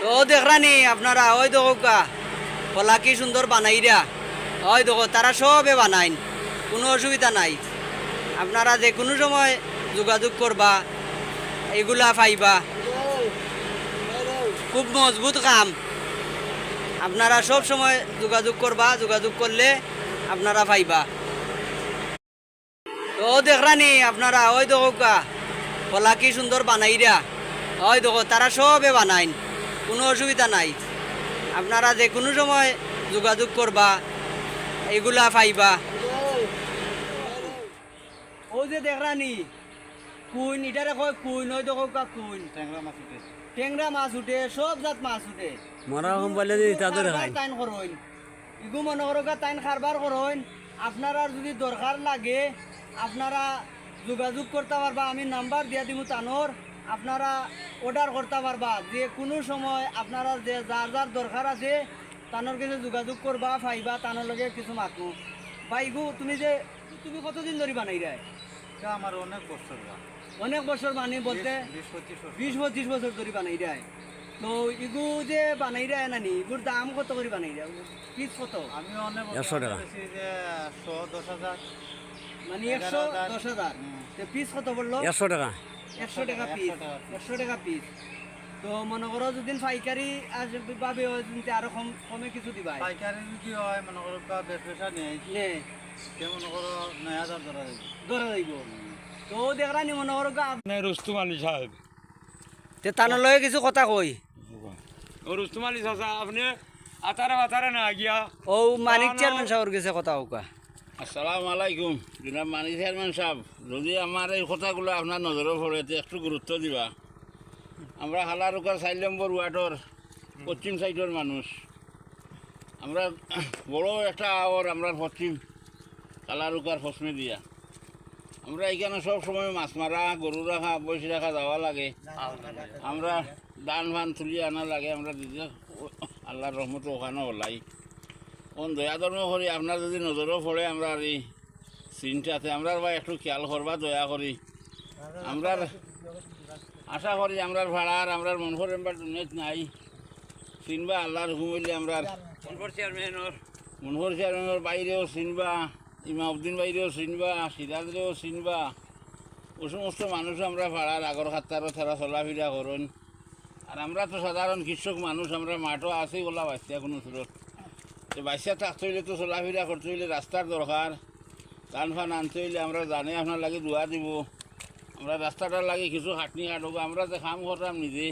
তো দেখরানি আপনারা ওই দেখো কলা কি সুন্দর বানাইরা ওই দেখো তারা সবে বানাইন কোনো অসুবিধা নাই আপনারা যে কোনো সময় যোগাযোগ করবা এগুলা পাইবা খুব মজবুত কাম আপনারা সব সময় যোগাযোগ করবা যোগাযোগ করলে আপনারা পাইবা তো দেখরানি আপনারা ওই দেখো কলা কি সুন্দর বানাইরা ওই দেখো তারা সবে বানাইন কোনো অসুবিধা নাই আপনারা যে কোনো সময় যোগাযোগ করবা এগুলা পাইবা ও যে দেখরানি কুইন এটারে কয় কুইন ওই দেখো কুইন টেংরা মাছ উঠে সব জাত মাছ উঠে মরা কম বলে তাদের হয় তাইন করইন ইগু মনে করো তাইন খারবার করইন আপনারা যদি দরকার লাগে আপনারা যোগাযোগ করতে পারবা আমি নাম্বার দিয়া দিব তানোর আপনারা অর্ডার করতে পারবা যে কোনো সময় আপনারা যে যার যার দরকার আছে তানোর কাছে যোগাযোগ করবা পাইবা তানোর লগে কিছু মাতু বাইগু তুমি কতদিন ধরে বানাই রায় আমার অনেক বছর বানি বলতে 20-25 বছর ধরে বানাই রায় তো ইগু যে বানাই রায় নানি ইগুর দাম কত করে বানাই রায় পিস কত আমি অনেক 100 টাকা। 110,000 মানে 110,000 পিস কত বললো 100 টাকা 100 টাকা পিস 100 টাকা পিস তো মনে করো যদি পাইকারি ভাবে আরো কমে কিছু দিবা পাইকারি যদি হয় মনে করো বেশ পয়সা নেই নে সে মনে করো 9,000 ধরা যাবে ধরে যাইব তো দেখরানি মনে করো রুস্তুম আলী সাহেব তে তানোর লগে কিছু কথা কই ও রুস্তুম আলী চাচা আপনি আতারে না গিয়া ও মানিক চেয়ারম্যান সাহেবের কাছে কথা হোকা আসসালামু আলাইকুম জনাব মানি চেয়ারম্যান সাহেব যদি আমার এই কথাগুলো আপনার নজরে পড়ে তো একটু গুরুত্ব দিবা আমরা হালারুকার 4 নম্বর ওয়ার্ডের পশ্চিম সাইডের মানুষ আমরা বড় একটা আওয়ার আমরা পশ্চিম কালারুকার ফসমে দিয়া আমরা এখানে সব সময় মাছ মারা গরু রাখা বসে রাখা যাওয়া লাগে আমরা দান ফান তুলি আনা লাগে আমরা দিদি আল্লাহর রহমত ওখানে ওলাই কোন দয়া ধর্ম করি আপনার যদি নজরও পড়ে আমরা এই সিনটাতে আমরা বা একটু খেয়াল করবা দয়া করি আমরা আশা করি আমরা ভাড়ার আমরা মনফর মেম্বার দুনিয়াত নাই চিনবা আল্লাহর হুকুম আমরা মনফর চেয়ারম্যানের বাইরেও চিনবা ইমাউদ্দিন বাইরেও চিনবা সিরাজরেও চিনবা ও সমস্ত মানুষ আমরা ভাড়ার আগর খাতারও তারা চলাফেরা করুন আর আমরা তো সাধারণ কৃষক মানুষ আমরা মাঠও আছি ওলা বাচ্চা কোনো সুরত তো বাচ্চা থাকতে হইলে তো চলাফেরা করতে হইলে রাস্তার দরকার ধান ফান আনতে হইলে আমরা জানে আপনার লাগে দোয়া দিব আমরা রাস্তাটার লাগে কিছু হাঁটনি হাঁটবো আমরা যে কাম করতাম নিজে